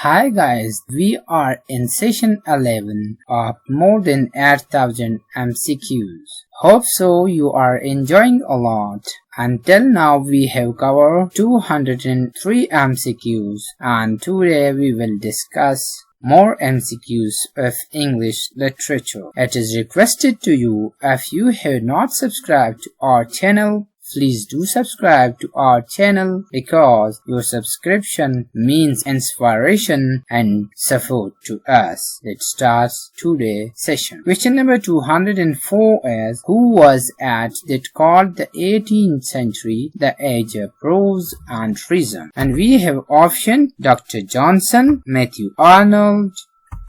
Hi guys, we are in session 11 of more than 8,000 MCQs. Hope so you are enjoying a lot. Until now we have covered 203 MCQs and today we will discuss more MCQs of English literature. It is requested to you, if you have not subscribed to our channel, please do subscribe to our channel because your subscription means inspiration and support to us. Let's start today's session. Question number 204 is, who was at that called the 18th century the age of prose and reason? And we have option Dr. Johnson, Matthew Arnold,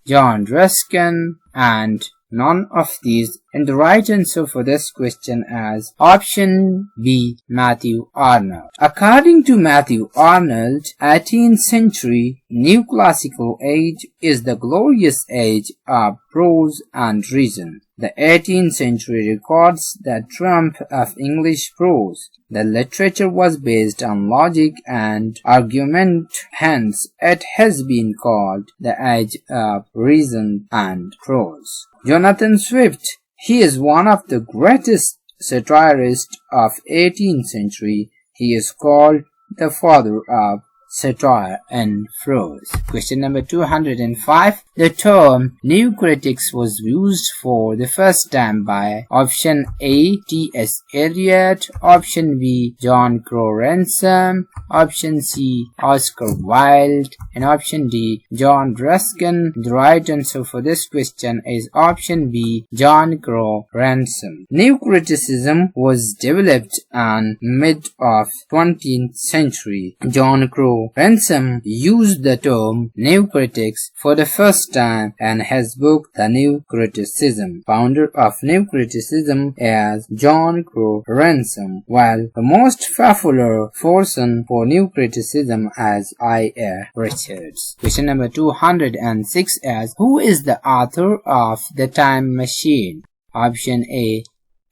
John Ruskin, and none of these, and the right answer for this question is option B, Matthew Arnold. According to Matthew Arnold, 18th century New Classical Age is the glorious age of prose and reason. The 18th century records the triumph of English prose. The literature was based on logic and argument, hence it has been called the age of reason and prose. Jonathan Swift, he is one of the greatest satirists of 18th century. He is called the father of satire and prose. Question number 205. The term new critics was used for the first time by option A, T.S. Eliot, option B, John Crowe Ransom, option C, Oscar Wilde, and option D, John Ruskin. The right answer for this question is option B, John Crowe Ransom. New criticism was developed in mid of 20th century. John Crowe Ransom used the term new critics for the first time in his book The New Criticism. Founder of New Criticism is John Crowe Ransom, while the most popular person for New Criticism is I.A. Richards. Question number 206 is, who is the author of The Time Machine? Option A,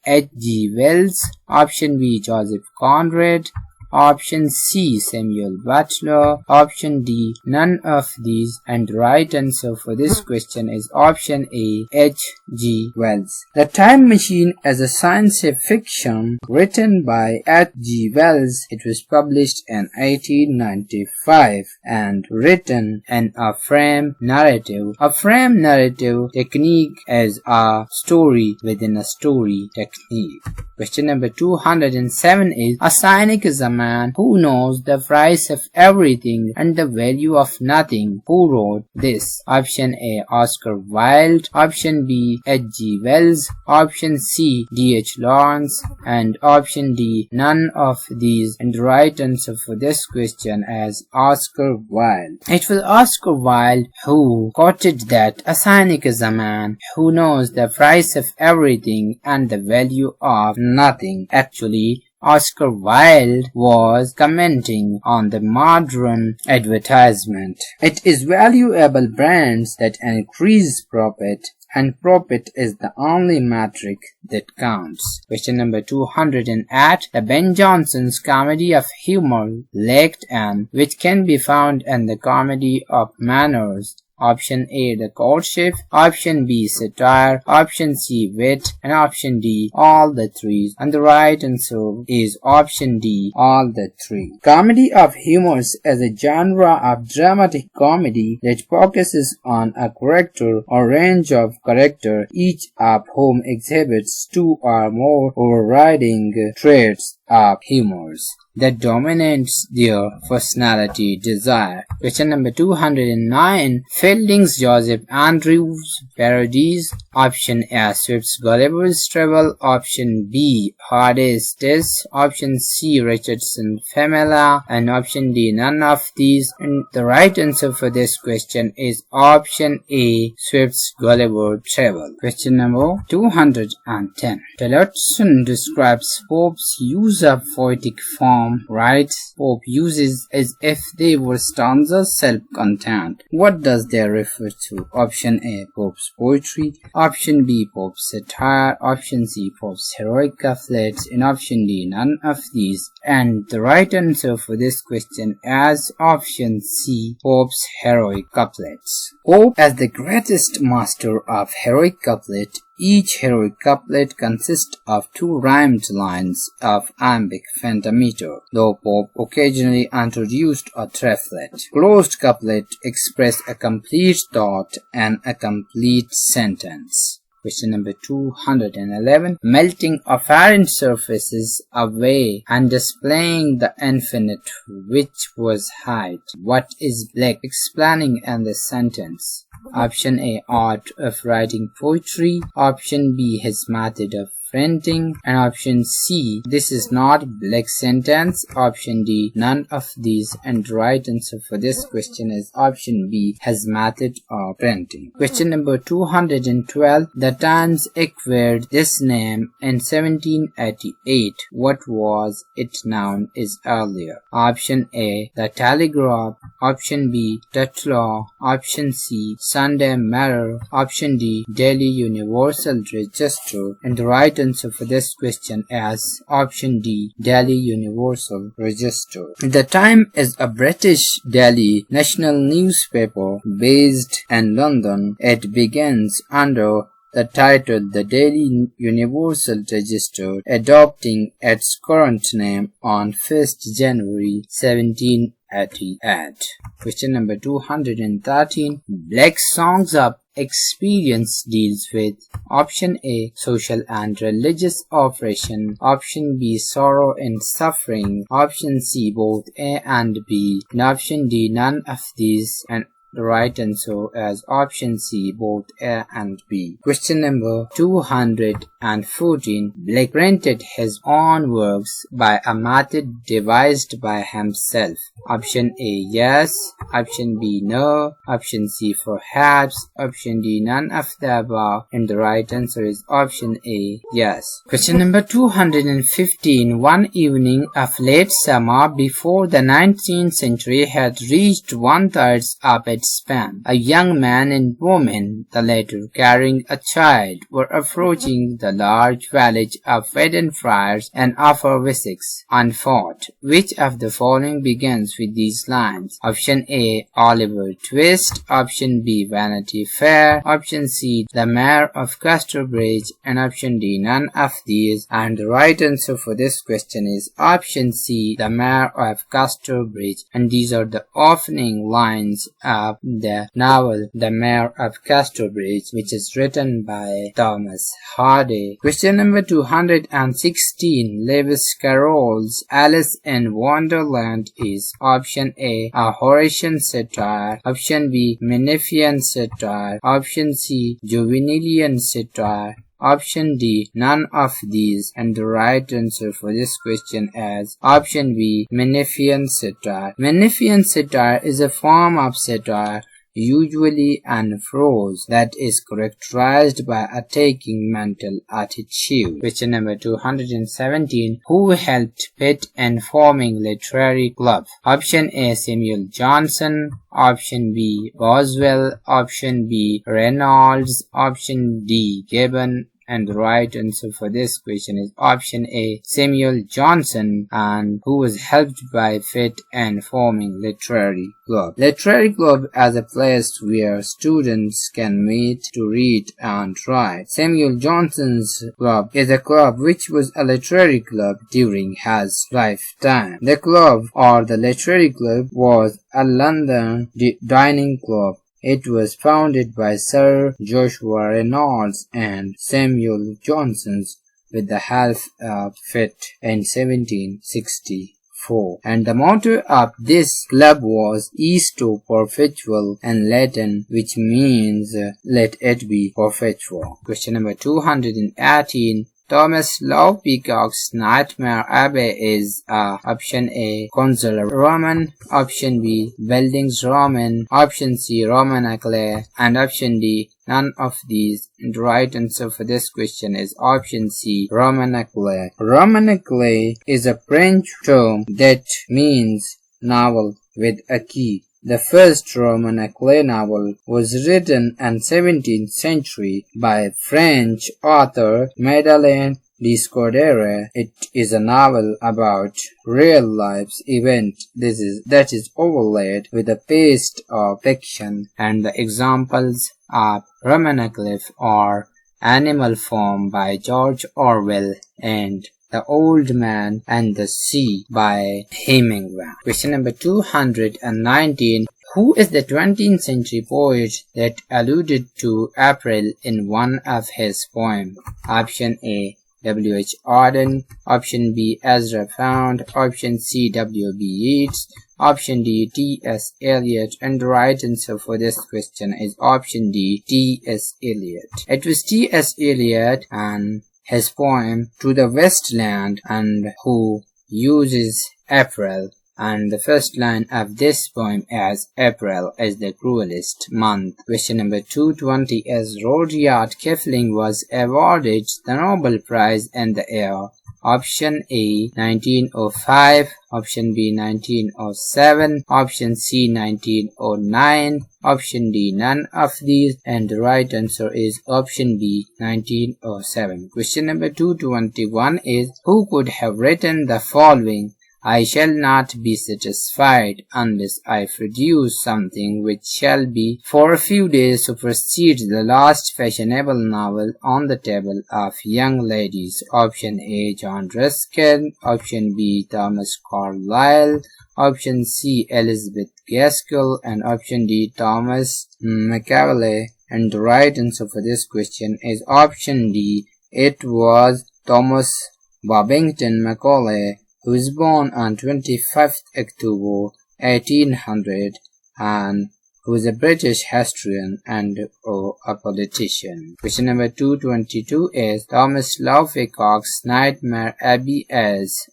H.G. Wells, option B, Joseph Conrad, option C, Samuel Butler, option D, none of these, and the right answer for this question is option A, H.G. Wells. The Time Machine is a science fiction written by H.G. Wells. It was published in 1895 and written in a frame narrative. A frame narrative technique is a story within a story technique. Question number 207 is, a cynic is a man who knows the price of everything and the value of nothing. Who wrote this? Option A, Oscar Wilde, option B, H.G. Wells, option C, D.H. Lawrence, and option D, none of these, and the right answer for this question is Oscar Wilde. It was Oscar Wilde who quoted that a cynic is a man who knows the price of everything and the value of nothing. Actually, Oscar Wilde was commenting on the modern advertisement. It is valuable brands that increase profit, and profit is the only metric that counts. Question number 208. The Ben Jonson's comedy of humor lacked an, which can be found in the comedy of manners. Option A, the courtship, option B, satire, option C, wit, and option D, all the three. And the right answer is option D, all the three. Comedy of humors is a genre of dramatic comedy that focuses on a character or range of characters, each of whom exhibits two or more overriding traits of humors that dominates their personality desire. Question number 209. Fielding's Joseph Andrews parodies. Option A, Swift's Gulliver's Travel, option B, Harday's Test, option C, Richardson Famila, and option D, none of these, and the right answer for this question is option A, Swift's Gulliver Travel. Question number 210. Tillotson describes Pope's use of poetic form, writes Pope uses as if they were stanzas self-contained. What does they refer to? Option A, Pope's poetry, Option B, Pope's satire. Option C, Pope's heroic couplets. And option D, none of these. And the right answer for this question is option C, Pope's heroic couplets. Pope as the greatest master of heroic couplet. Each heroic couplet consists of 2 rhymed lines of iambic pentameter, though Pope occasionally introduced a triplet. Closed couplet express a complete thought and a complete sentence. Question number 211. Melting apparent surfaces away and displaying the infinite which was height. What is black? Explaining in the sentence. Option A, art of writing poetry. Option B, his method of printing. And option C, this is not black sentence. Option D, none of these. And the right answer for this question is option B, his method of printing. Question number 212. The Times acquired this name in 1788. What was its noun is earlier? Option A, the Telegraph. Option B, Tatler. Option C, Sunday Mirror. Option D, Daily Universal Register. And the right answer for this question is option D, Daily Universal Register. The Times is a British daily national newspaper based in London. It begins under the title The Daily Universal Register, adopting its current name on 1st January 1788. Question number 213. Black Songs of Experience deals with option A, social and religious oppression. Option B, sorrow and suffering. Option C, both A and B. And option D, none of these. And the right answer is option C, both A and B. Question number 214. Blake printed his own works by a method devised by himself. Option A, yes. Option B, no. Option C, perhaps. Option D, none of the above. And the right answer is option A, yes. Question number 215. One evening of late summer before the 19th century had reached 1/3 of its span, a young man and woman, the latter carrying a child, were approaching the large village of Friars in Upper Wessex on foot. Which of the following begins with these lines? Option A, Oliver Twist. Option B, Vanity Fair. Option C, The Mayor of Casterbridge. And option D, none of these. And the right answer for this question is option C, The Mayor of Casterbridge. And these are the opening lines of the novel The Mayor of Casterbridge, which is written by Thomas Hardy. Question number 216. Lewis Carroll's Alice in Wonderland is option A, a Horation Satire. Option B, Menippean Satire. Option C, Juvenilean Satire. Option D, none of these. And the right answer for this question is option B, Menippean Satire. Menippean Satire is a form of satire, usually in prose, that is characterized by a taking mental attitude. Question number 217. Who helped Pitt in forming literary club? Option A, Samuel Johnson. Option B, Boswell. Option B, Reynolds. Option D, Gibbon. And the right answer for this question is option A, Samuel Johnson, and who was helped by Pitt in forming literary club. Literary club as a place where students can meet to read and write. Samuel Johnson's club is a club which was a literary club during his lifetime. The club, or the literary club, was a London dining club. It was founded by Sir Joshua Reynolds and Samuel Johnson with the help of Pitt in 1764. And the motto of this club was Esto Perpetual in Latin, which means let it be perpetual. Question number 218. Thomas Love Peacock's Nightmare Abbey is option A, Consular Roman. Option B, Buildings Roman. Option C, Romanesque. And option D, none of these. And the right answer for this question is option C, Romanesque. Romanesque is a French term that means novel with a key. The first Roman Ackley novel was written in 17th century by French author Madeleine Descordere. It is a novel about real life event that is overlaid with a paste of fiction, and the examples are Roman Wycliffe or Animal Farm by George Orwell and The Old Man and the Sea by Hemingway. Question number 219. Who is the 20th century poet that alluded to April in one of his poems? Option A, W.H. Auden. Option B, Ezra Pound. Option C, W.B. Yeats. Option D, T.S. Eliot. And the right answer for this question is option D, T.S. Eliot. It was T.S. Eliot and his poem To the Westland, and who uses April, and the first line of this poem is April is the cruelest month. Question number 220 is Rudyard Kipling was awarded the Nobel Prize in the year. Option A 1905, option B 1907, option C 1909, option D none of these, and the right answer is option B 1907. Question number 221 is who could have written the following? I shall not be satisfied unless I produce something which shall be for a few days supersede the last fashionable novel on the table of young ladies. Option A, John Ruskin. Option B, Thomas Carlyle. Option C, Elizabeth Gaskell. And option D, Thomas Macaulay. And the right answer for this question is option D. It was Thomas Babington Macaulay, who was born on 25th October 1800 and who is a British historian and a politician. Question number 222 is Thomas Lawford-Cox's Nightmare Abbey is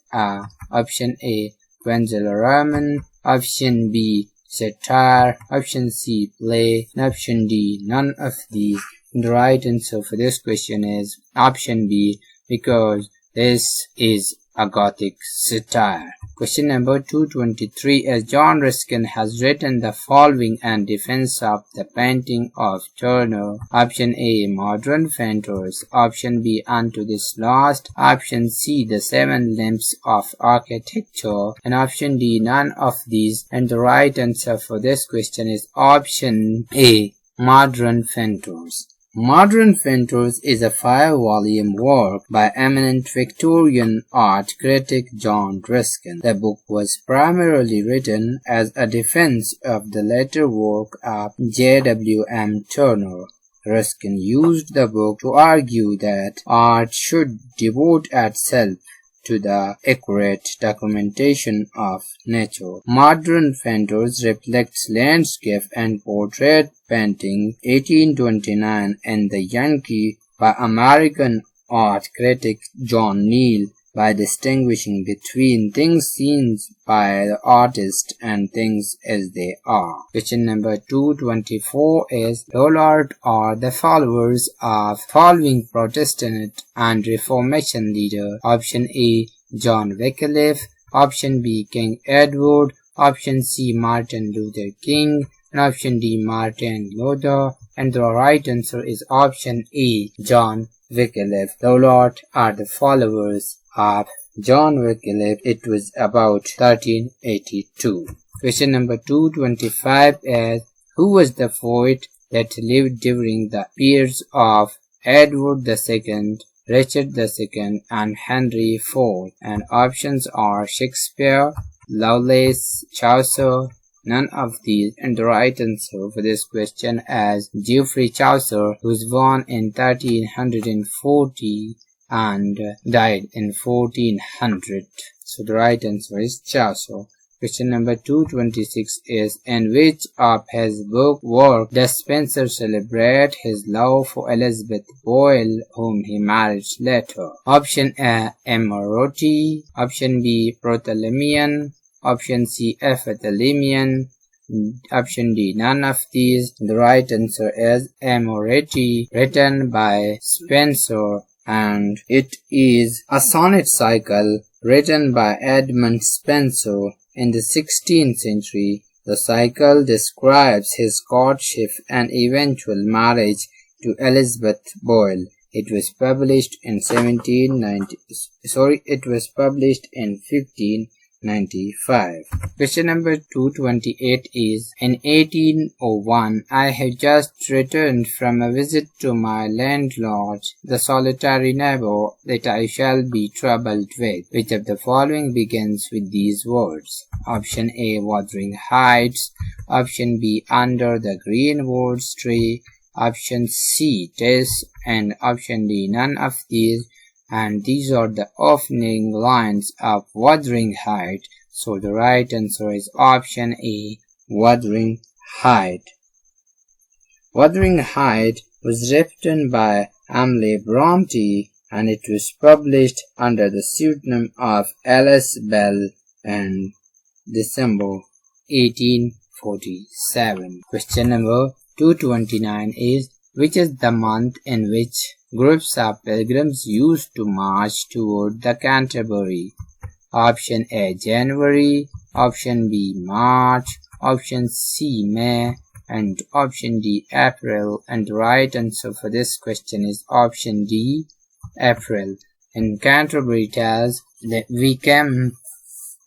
option A, Quentin Roman, option B, satire, option C, play, and option D, none of these. The right answer for this question is option B, because this is a Gothic satire. Question number 223 is John Ruskin has written the following in defense of the painting of Turner. Option A, Modern Painters. Option B, Unto This Last. Option C, The Seven Limbs of Architecture. And option D, none of these. And the right answer for this question is option A, Modern Painters. Modern Painters is a 5-volume work by eminent Victorian art critic John Ruskin. The book was primarily written as a defense of the later work of J.W.M. Turner. Ruskin used the book to argue that art should devote itself to the accurate documentation of nature. Modern Painters reflects landscape and portrait painting 1829 in The Yankee by American art critic John Neal by distinguishing between things seen by the artist and things as they are. Question number 224 is Lollard are the followers of following Protestant and Reformation leader. Option A, John Wycliffe. Option B, King Edward. Option C, Martin Luther King. And option D, Martin Luther. And the right answer is option A, John Wycliffe. Lollard are the followers of John Wycliffe. It was about 1382. Question number 225 is who was the poet that lived during the periods of Edward II, Richard II, and Henry IV? And options are Shakespeare, Lovelace, Chaucer, none of these. And the right answer for this question is Geoffrey Chaucer, who was born in 1340 and died in 1400. So the right answer is Chaucer. Question number 226 is in which of his work does Spenser celebrate his love for Elizabeth Boyle, whom he married later? Option A, Amoroti. Option B, Protalemian. Option C, Epithalamian. Option D, none of these. The right answer is Amoreti, written by Spenser, and it is a sonnet cycle written by Edmund Spenser in the 16th century. The cycle describes his courtship and eventual marriage to Elizabeth Boyle. It was published in 1595. Question number 228 is, in 1801, I had just returned from a visit to my landlord, the solitary neighbor that I shall be troubled with. Which of the following begins with these words? Option A, Wuthering Heights. Option B, Under the Greenwood's Tree. Option C, Tess, and option D, none of these. And these are the opening lines of Wuthering Heights. So the right answer is option A, Wuthering Heights. Wuthering Heights was written by Emily Bronte and it was published under the pseudonym of Alice Bell in December 1847. Question number 229 is, which is the month in which groups of pilgrims used to march toward the Canterbury? Option A, January. Option B, March. Option C, May. And option D, April. And the right answer for this question is option D, April. In Canterbury Tales that we came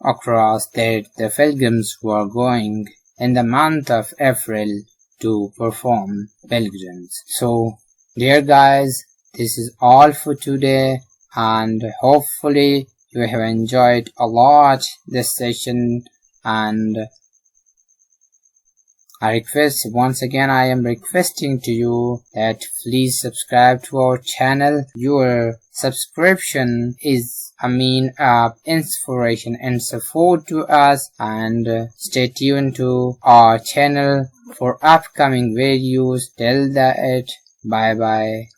across that the pilgrims were going in the month of April to perform pilgrims. So dear guys, this is all for today, and hopefully you have enjoyed a lot this session. And I am requesting to you that please subscribe to our channel. Your subscription is a mean of inspiration and support to us, and stay tuned to our channel for upcoming videos. Till that, bye bye.